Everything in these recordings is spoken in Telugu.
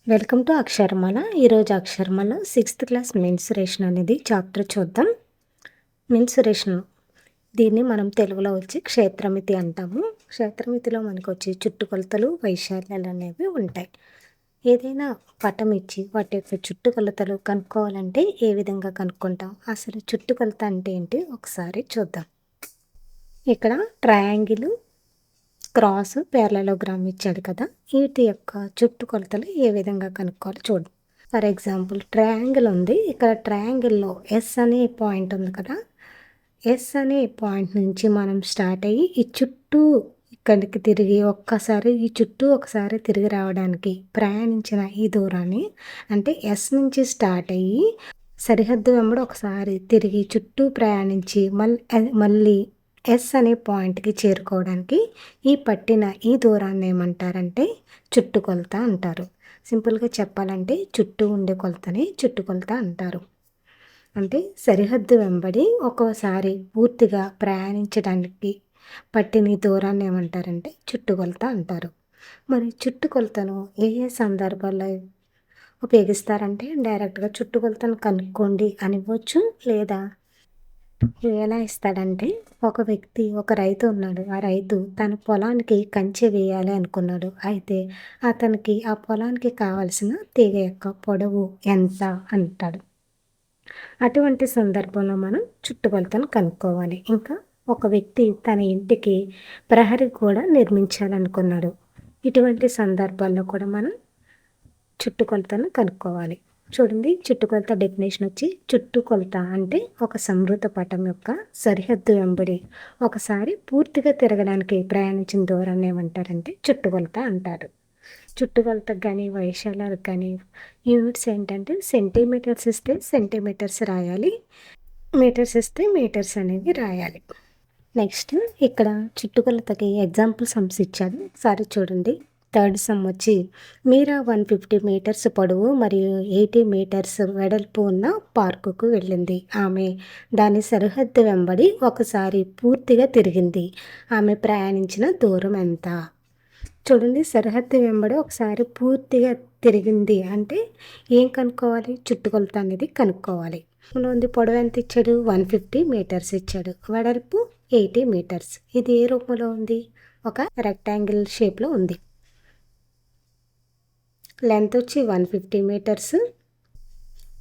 Welcome to Aksharamala. ఈరోజు అక్షరమాల 6th క్లాస్ మెన్సురేషన్ అనేది చాప్టర్ చూద్దాం. మెన్సురేషన్ దీన్ని మనం తెలుగులో వచ్చి క్షేత్రమితి అంటాము. క్షేత్రమితిలో మనకు వచ్చి చుట్టుకొలతలు, వైశాల్యాలు అనేవి ఉంటాయి. ఏదైనా పటం ఇచ్చి వాటి యొక్క చుట్టుకొలతలు కనుక్కోవాలంటే ఏ విధంగా కనుక్కుంటాం? అసలు చుట్టుకొలత అంటే ఏంటి ఒకసారి చూద్దాం. ఇక్కడ ట్రయాంగిల్, క్రాస్, ప్యారలలోగ్రామ్ ఇచ్చాడు కదా, వీటి యొక్క చుట్టుకొలతలు ఏ విధంగా కనుక్కోవాలి చూడు. ఫర్ ఎగ్జాంపుల్ ట్రయాంగిల్ ఉంది. ఇక్కడ ట్రయాంగిల్లో ఎస్ అనే పాయింట్ ఉంది కదా, ఎస్ అనే పాయింట్ నుంచి మనం స్టార్ట్ అయ్యి ఈ చుట్టూ ఇక్కడికి తిరిగి ఒకసారి తిరిగి రావడానికి ప్రయాణించిన ఈ దూరాన్ని, అంటే ఎస్ నుంచి స్టార్ట్ అయ్యి సరిహద్దు వెంబడి ఒకసారి తిరిగి చుట్టూ ప్రయాణించి మళ్ళీ ఎస్ అనే పాయింట్కి చేరుకోవడానికి పట్టిన ఈ దూరాన్ని ఏమంటారంటే చుట్టుకొలత అంటారు. సింపుల్గా చెప్పాలంటే చుట్టూ ఉండే కొలతని చుట్టుకొలత అంటారు. అంటే సరిహద్దు వెంబడి ఒక్కోసారి పూర్తిగా ప్రయాణించడానికి పట్టిన ఈ దూరాన్ని ఏమంటారంటే చుట్టుకొలత అంటారు. మరి చుట్టుకొలతను ఏ ఏ సందర్భాల్లో ఉపయోగిస్తారంటే డైరెక్ట్గా చుట్టుకొలతను కనుక్కోండి అనివ్వచ్చు, లేదా ఎలా ఇస్తాడంటే ఒక రైతు ఉన్నాడు. ఆ రైతు తన పొలానికి కంచె వేయాలి అనుకున్నాడు. అయితే అతనికి ఆ పొలానికి కావలసిన తీగ యొక్క పొడవు ఎంత అంటాడు. అటువంటి సందర్భంలో మనం చుట్టుకొలతను కనుక్కోవాలి. ఇంకా ఒక వ్యక్తి తన ఇంటికి ప్రహరీ గోడ నిర్మించాలనుకున్నాడు. ఇటువంటి సందర్భాల్లో కూడా మనం చుట్టుకొలతను కనుక్కోవాలి. చూడండి, చుట్టుకొలత డెఫినేషన్ వచ్చి చుట్టుకొలత అంటే ఒక సంవృత పటం యొక్క సరిహద్దు వెంబడి ఒకసారి పూర్తిగా తిరగడానికి ప్రయాణించిన దూరాన్ని ఏమంటారంటే చుట్టుకొలత అంటారు. చుట్టుకొలతకు కానీ వైశాల్యాలకు కానీ యూనిట్స్ ఏంటంటే సెంటీమీటర్స్ ఇస్తే సెంటీమీటర్స్ రాయాలి, మీటర్స్ ఇస్తే మీటర్స్ అనేవి రాయాలి. నెక్స్ట్ ఇక్కడ చుట్టుకొలతకి ఎగ్జాంపుల్ సమ్స్ ఇచ్చాడు, ఒకసారి చూడండి. థర్డ్ సమ్ వచ్చి మీరా 150 మీటర్స్ పొడవు మరియు 80 మీటర్స్ వెడల్పు ఉన్న పార్కుకు వెళ్ళింది. ఆమె దాని సరిహద్దు వెంబడి ఒకసారి పూర్తిగా తిరిగింది. ఆమె ప్రయాణించిన దూరం ఎంత? చూడండి, సరిహద్దు వెంబడి ఒకసారి పూర్తిగా తిరిగింది అంటే ఏం కనుక్కోవాలి? చుట్టుకొలత అనేది కనుక్కోవాలి. ఉంది పొడవు ఎంత ఇచ్చాడు? 150 మీటర్స్ ఇచ్చాడు. వెడల్పు 80 మీటర్స్. ఇది ఏ రూపంలో ఉంది? ఒక రెక్టాంగిల్ షేప్లో ఉంది. లెంత్ వచ్చి 150 మీటర్స్,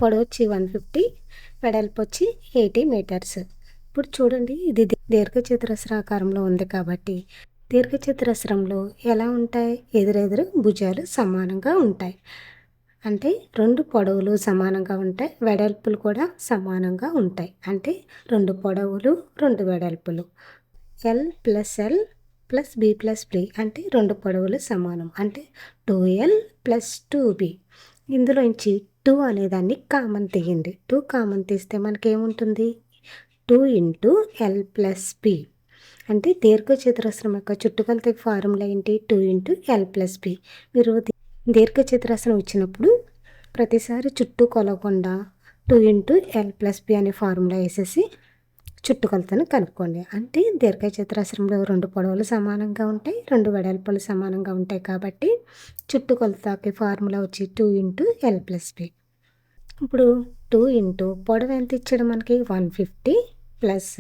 పొడవు వచ్చి 150, వెడల్పు వచ్చి 80 మీటర్స్. ఇప్పుడు చూడండి, ఇది దీర్ఘచతురస్రాకారంలో ఉంది కాబట్టి దీర్ఘచతురస్రంలో ఎలా ఉంటాయి? ఎదురెదురు భుజాలు సమానంగా ఉంటాయి. అంటే రెండు పొడవులు సమానంగా ఉంటాయి, వెడల్పులు కూడా సమానంగా ఉంటాయి. అంటే రెండు పొడవులు రెండు వెడల్పులు l plus b plus b అంటే రెండు పొడవులు సమానం, అంటే 2L + 2B. ఇందులోంచి 2 అనేదాన్ని కామన్ తీయండి. 2 కామన్ తీస్తే మనకేముంటుంది? 2 × L + B. అంటే దీర్ఘచతురస్రం యొక్క చుట్టుకొలత ఫార్ములా ఏంటి? 2 × L + B. మీరు దీర్ఘచతురస్రం ఇచ్చినప్పుడు ప్రతిసారి చుట్టూ కొలవకుండా 2 × L + B అనే ఫార్ములా వేసేసి చుట్టుకొలతను కనుక్కోండి. అంటే దీర్ఘచతురస్రంలో రెండు పొడవులు సమానంగా ఉంటాయి, రెండు వెడల్పులు సమానంగా ఉంటాయి కాబట్టి చుట్టుకొలతకి ఫార్ములా వచ్చి 2 × L + B. ఇప్పుడు 2 పొడవు ఎంత ఇచ్చాడు మనకి? 150 ప్లస్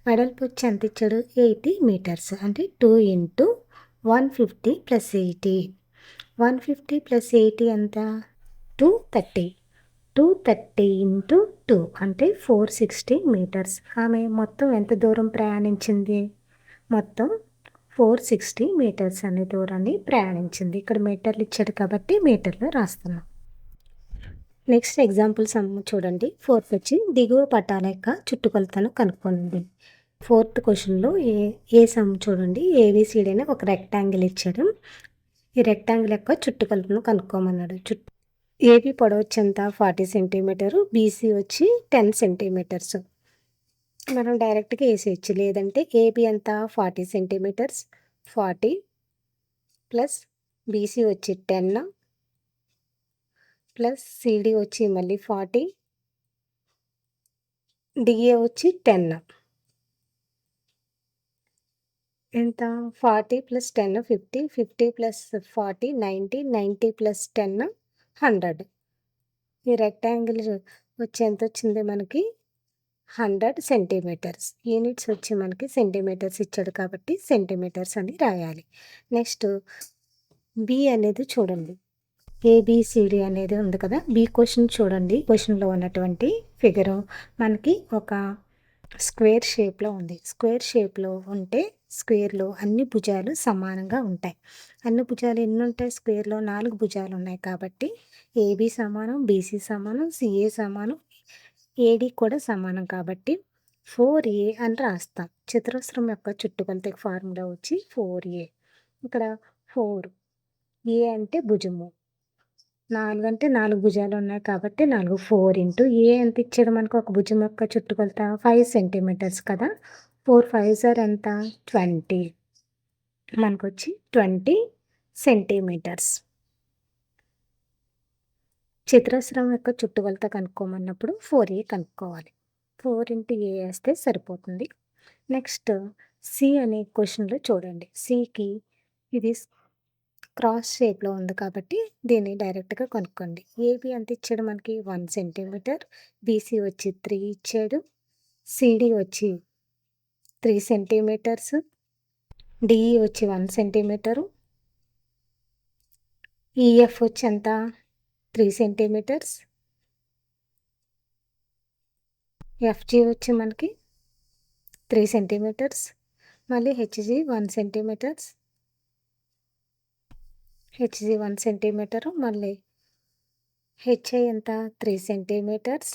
వెడల్పు వచ్చి ఎంత ఇచ్చాడు? 80 మీటర్స్. అంటే 2 × 150 + 80. 150 + 80 ఎంత? 230. 230 × 2 అంటే 460 మీటర్స్. ఆమె మొత్తం ఎంత దూరం ప్రయాణించింది? మొత్తం 460 మీటర్స్ అనే దూరాన్ని ప్రయాణించింది. ఇక్కడ మీటర్లు ఇచ్చాడు కాబట్టి మీటర్లు రాస్తున్నాం. నెక్స్ట్ ఎగ్జాంపుల్ సమ్ చూడండి. ఫోర్త్ వచ్చి దిగువ పటాల యొక్క చుట్టుకొలతను కనుక్కోండి. ఫోర్త్ క్వశ్చన్లో ఏ సమ్ చూడండి. ABCD అనే ఒక రెక్టాంగిల్ ఇచ్చాడు. ఈ రెక్టాంగిల్ యొక్క చుట్టుకొలతను కనుక్కోమన్నాడు. AB పొడవు వచ్చి ఎంత? 40 సెంటీమీటరు, BC వచ్చి 10 సెంటీమీటర్స్. మనం డైరెక్ట్గా వేసేయచ్చు, లేదంటే AB ఎంత? 40 సెంటీమీటర్స్, 40 ప్లస్ BC వచ్చి 10 ప్లస్ CD వచ్చి మళ్ళీ 40, DA వచ్చి 10. ఎంత? 40 + 10 50, 50 + 40 90, 90 + 10 100. ఈ రెక్టాంగిల్ వచ్చి ఎంత వచ్చింది మనకి 100 సెంటీమీటర్స్. యూనిట్స్ వచ్చి మనకి సెంటీమీటర్స్ ఇచ్చాడు కాబట్టి సెంటీమీటర్స్ అని రాయాలి. నెక్స్ట్ బి అనేది చూడండి. ఏబిసిడి అనేది ఉంది కదా. బి క్వశ్చన్ చూడండి. క్వశ్చన్లో ఉన్నటువంటి ఫిగరు మనకి ఒక స్క్వేర్ షేప్లో ఉంది. స్క్వేర్ షేప్లో ఉంటే స్క్వేర్లో అన్ని భుజాలు సమానంగా ఉంటాయి. అన్ని భుజాలు ఎన్ని ఉంటాయి? స్క్వేర్లో 4 భుజాలు ఉన్నాయి కాబట్టి ఏబి సమానం, బీసీ సమానం, సిఏ సమానం, ఏడి కూడా సమానం కాబట్టి 4A అని రాస్తాం. చతురస్రం యొక్క చుట్టుకొలతకి ఫార్ములా వచ్చి 4A. ఇక్కడ 4 ఏ అంటే భుజము, 4 అంటే 4 భుజాలు ఉన్నాయి కాబట్టి 4 4 ఇంటూ ఏ ఎంత ఇచ్చాడు మనకు ఒక భుజం యొక్క చుట్టుకొలత 5 సెంటీమీటర్స్ కదా. 4 5 ఎంత 20, మనకు వచ్చి 20 సెంటీమీటర్స్. చతురస్రం యొక్క చుట్టుకొలత కనుక్కోమన్నప్పుడు 4A కనుక్కోవాలి. 4 ఇంటూ ఏ వేస్తే సరిపోతుంది. నెక్స్ట్ సి అనే క్వశ్చన్లో చూడండి. సికి ఇది క్రాస్ షేప్లో ఉంది కాబట్టి దీన్ని డైరెక్ట్గా కనుక్కోండి. ఏబి ఎంత ఇచ్చాడు మనకి 1 సెంటీమీటర్, బీసీ వచ్చి 3 ఇచ్చాడు, సిడి వచ్చి 3 సెంటీమీటర్స్, డిఈ వచ్చి 1 సెంటీమీటరు, ఈఎఫ్ వచ్చి ఎంత 3 సెంటీమీటర్స్, ఎఫ్జి వచ్చి మనకి 3 సెంటీమీటర్స్, మళ్ళీ హెచ్జి 1 సెంటీమీటర్స్, హెచ్జి 1 సెంటీమీటరు, మళ్ళీ హెచ్ఐ ఎంత 3 సెంటీమీటర్స్,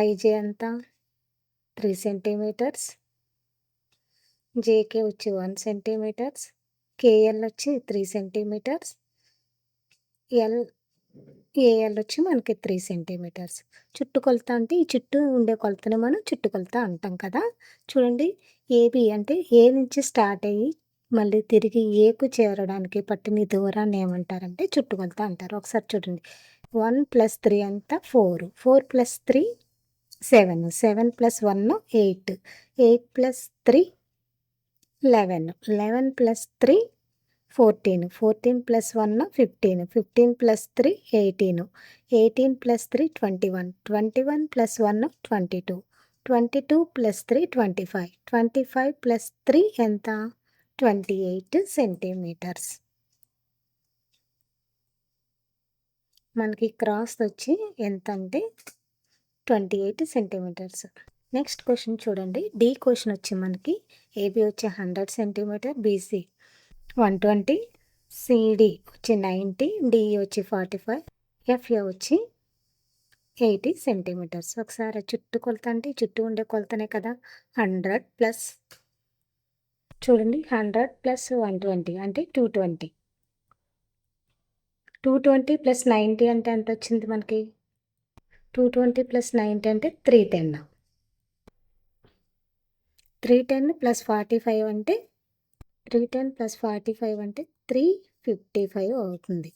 ఐజే ఎంత 3 సెంటీమీటర్స్, జేకే వచ్చి 1 సెంటీమీటర్స్, కేఎల్ వచ్చి 3 సెంటీమీటర్స్, ఏఎల్ వచ్చి మనకి 3 సెంటీమీటర్స్. చుట్టుకొలత అంటే ఈ చుట్టూ ఉండే కొలతని మనం చుట్టుకొలత అంటాం కదా. చూడండి, ఏబి అంటే ఏ నుంచి స్టార్ట్ అయ్యి మళ్ళీ తిరిగి ఏకు చేరడానికి పట్టిన దూరాన్ని ఏమంటారంటే చుట్టుకొలత అంటారు. ఒకసారి చూడండి, 1 + 3 ఎంత 4, 4 + 3 7, 7 + 1 8, 8 + 3 11, 11 + 3 14, 14 + 1 15, 15 + 3 18, 18 + 3 21, 21 + 1 22, 22 + 3 25, 25 + 3 ఎంత 28 సెంటీమీటర్స్. మనకి క్రాస్ వచ్చి ఎంత అంటే 28 సెంటీమీటర్స్. నెక్స్ట్ క్వశ్చన్ చూడండి. డి క్వశ్చన్ వచ్చి మనకి ఏబి వచ్చి 100 సెంటీమీటర్, బీసీ 120, సిడి వచ్చి 90, డిఈ వచ్చి 45, ఎఫ్ఏ వచ్చి 80 సెంటీమీటర్స్. ఒకసారి చుట్టూ కొలత అంటే చుట్టూ ఉండే కొలతనే కదా. 100 ప్లస్ చూడండి, 100 + 120 అంటే 220, 220 + 90 అంటే ఎంత వచ్చింది మనకి? 220 + 90 అంటే 310, 310 + 45 అంటే 310 + 45 అంటే 355 అవుతుంది.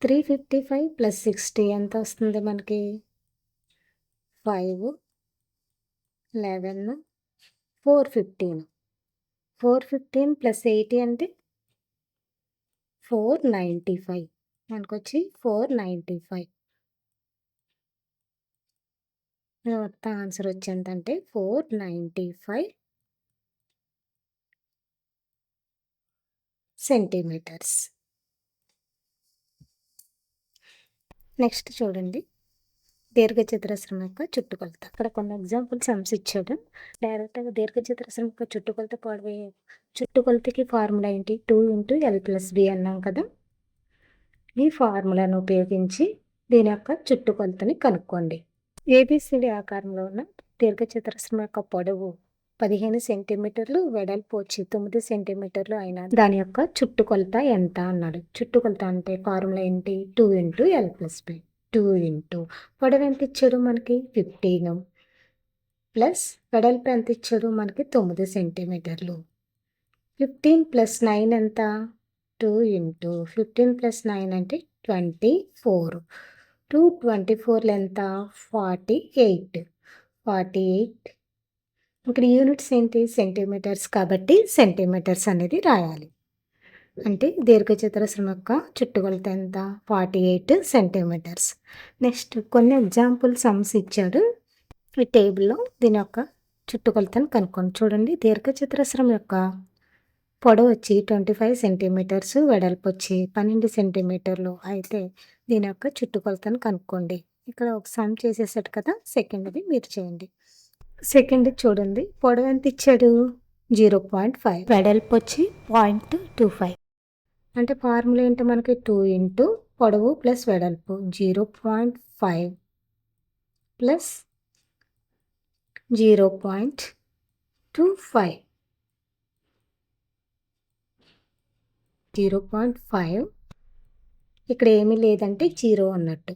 355 + 60 ఎంత వస్తుంది మనకి? 5, 11, 415, 415 + 80 అంటే 495, మనకొచ్చి 495. మొత్తం ఆన్సర్ వచ్చి ఎంతంటే 495 సెంటీమీటర్స్. నెక్స్ట్ చూడండి, దీర్ఘచతురస్రం యొక్క చుట్టుకొలత. ఇక్కడ కొన్ని ఎగ్జాంపుల్ సమ్స్ ఇచ్చాడు. డైరెక్ట్గా దీర్ఘచతురస్రం యొక్క చుట్టుకొలతకి ఫార్ములా ఏంటి? 2 × L + B అన్నాం కదా. ఈ ఫార్ములాను ఉపయోగించి దీని యొక్క చుట్టుకొలతని కనుక్కోండి. ఏబిసిడి ఆకారంలో ఉన్న దీర్ఘచతురస్రం యొక్క పొడవు 15 సెంటీమీటర్లు, వెడల్పు వచ్చి 9 సెంటీమీటర్లు అయినా దాని యొక్క చుట్టుకొలత ఎంత అన్నాడు. చుట్టుకొలత అంటే ఫార్ములా ఏంటి? 2 × L + B. 2 ఇంటూ పొడవు ఎంత ఇచ్చాడు మనకి? 15 ప్లస్ వెడల్పు ఎంత ఇచ్చాడు మనకి? 9 సెంటీమీటర్లు. 15 + 9 ఎంత? 2 ఇంటూ 15 + 9 అంటే 24. 2 24 ఎంత? 48. 48. ఇక్కడ యూనిట్స్ ఏంటి? సెంటీమీటర్స్ కాబట్టి సెంటీమీటర్స్ అనేది రాయాలి. అంటే దీర్ఘచతురస్రం యొక్క చుట్టుకొలత ఎంత? 48 సెంటీమీటర్స్. నెక్స్ట్ కొన్ని ఎగ్జాంపుల్ సమ్స్ ఇచ్చాడు. ఈ టేబుల్‌లో దీని యొక్క చుట్టుకొలతను కనుక్కోండి. చూడండి, దీర్ఘచతురస్రం యొక్క పొడవు వచ్చి 25 సెంటీమీటర్స్, వెడల్పు వచ్చి 12 సెంటీమీటర్లు అయితే దీని యొక్క చుట్టుకొలతను కనుక్కోండి. ఇక్కడ ఒక సమ్ చేసేసాడు కదా, సెకండ్‌ది మీరు చేయండి. సెకండ్ చూడండి, పొడవు ఎంత ఇచ్చాడు? 0.5, వెడల్పు వచ్చి 0.25. అంటే ఫార్ములా ఏంటి మనకి? 2 ఇంటూ పొడవు ప్లస్ వెడల్పు 0.5 ప్లస్ 0.25. 0.5 ఇక్కడ ఏమీ లేదంటే 0 అన్నట్టు.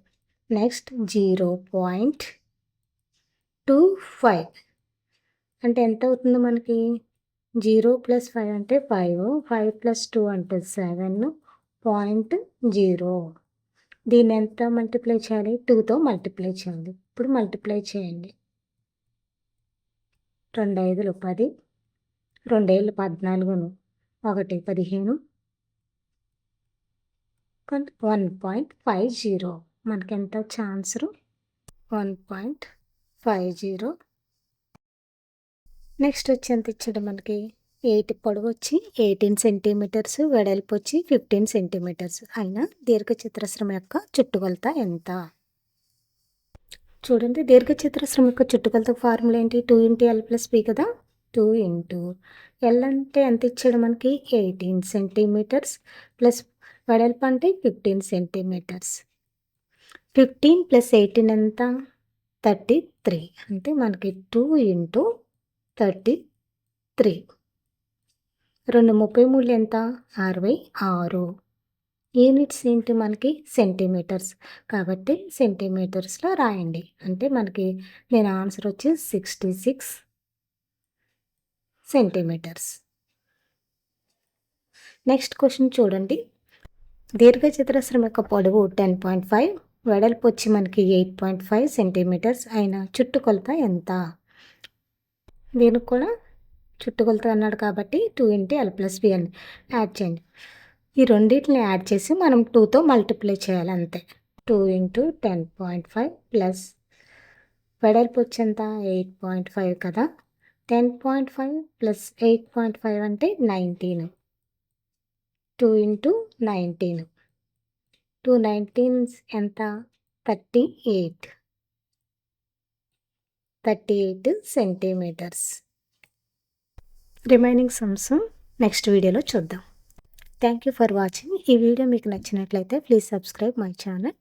నెక్స్ట్ 0.25 అంటే ఎంత అవుతుంది మనకి? 0 + 5 అంటే 5, 5 + 2 అంటే 7.0. దీన్ని ఎంత మల్టిప్లై చేయాలి? 2తో మల్టిప్లై చేయాలి. ఇప్పుడు మల్టిప్లై చేయండి. 2 5లు 10, 2 ఏళ్ళు 14, 1 15, 1.50. మనకి ఎంత వచ్చే ఆన్సరు? 1.50. నెక్స్ట్ వచ్చి ఎంత ఇచ్చాడు మనకి? 8 పొడవు వచ్చి 18 సెంటీమీటర్స్, వెడల్పు వచ్చి 15 సెంటీమీటర్స్ అయినా దీర్ఘచతురస్రం యొక్క చుట్టుకొలత ఎంత? చూడండి, దీర్ఘచతురస్రం యొక్క చుట్టుకొలత ఫార్ములా ఏంటి? 2 × L + B కదా. 2 ఇంటూ L అంటే ఎంత ఇచ్చాడు మనకి? 18 సెంటీమీటర్స్ ప్లస్ వెడల్పు అంటే 15 సెంటీమీటర్స్. 15 + 18 ఎంత? 33. అంటే మనకి 2 ఇంటూ 33. 2 33 ఎంత? 66. యూనిట్స్ ఏంటి మనకి? సెంటీమీటర్స్. కాబట్టి సెంటీమీటర్స్లో రాయండి. అంటే మనకి నేను ఆన్సర్ వచ్చి 66 సెంటీమీటర్స్. నెక్స్ట్ క్వశ్చన్ చూడండి, దీర్ఘచతురస్రం యొక్క పొడవు 10.5, వెడల్పు వచ్చి మనకి 8.5 సెంటీమీటర్స్ అయిన చుట్టుకొలత ఎంత? దీనికి కూడా చుట్టుకొలత అన్నాడు కాబట్టి 2 × L + B అని యాడ్ చేయండి. ఈ రెండింటిని యాడ్ చేసి మనం 2తో మల్టిప్లై చేయాలి అంతే. 2 × 10.5 ప్లస్ వెడల్పు వచ్చి ఎంత? 8.5 కదా. 10.5 ప్లస్ 8.5 అంటే 19. 2 × 19. 2 19 ఎంత? 38 సెంటీమీటర్స్. రిమైనింగ్ సమ్స్ నెక్స్ట్ వీడియోలో చూద్దాం. Thank you for watching. ఈ వీడియో మీకు నచ్చినట్లయితే ప్లీజ్ సబ్స్క్రైబ్ మై ఛానల్.